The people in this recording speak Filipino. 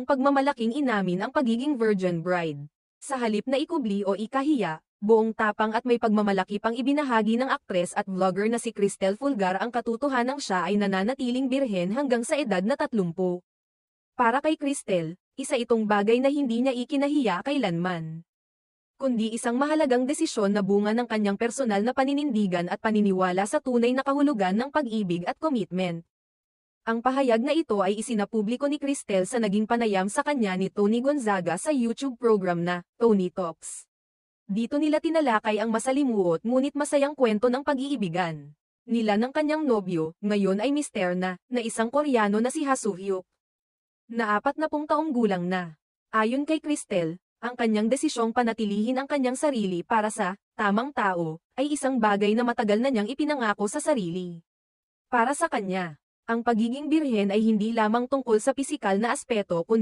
nitong pagmamalaking inamin ang pagiging virgin bride. Sa halip na ikubli o ikahiya, buong tapang at may pagmamalaki pang ibinahagi ng aktres at vlogger na si Cristel Fulgar ang katotohanang siya ay nananatiling birhen hanggang sa edad na 30. Para kay Cristel, isa itong bagay na hindi niya ikinahiya kailanman, kundi isang mahalagang desisyon na bunga ng kanyang personal na paninindigan at paniniwala sa tunay na kahulugan ng pag-ibig at commitment. Ang pahayag na ito ay isinapubliko ni Cristel sa naging panayam sa kanya ni Tony Gonzaga sa YouTube program na Tony Talks. Dito nila tinalakay ang masalimuot ngunit masayang kwento ng pag-iibigan nila ng kanyang nobyo, ngayon ay mister na isang Koreano na si Ha Soo-hyuk, na 40 taong gulang na. Ayon kay Cristel, ang kanyang desisyong panatilihin ang kanyang sarili para sa tamang tao ay isang bagay na matagal na niyang ipinangako sa sarili. Para sa kanya, ang pagiging birhen ay hindi lamang tungkol sa pisikal na aspeto kundi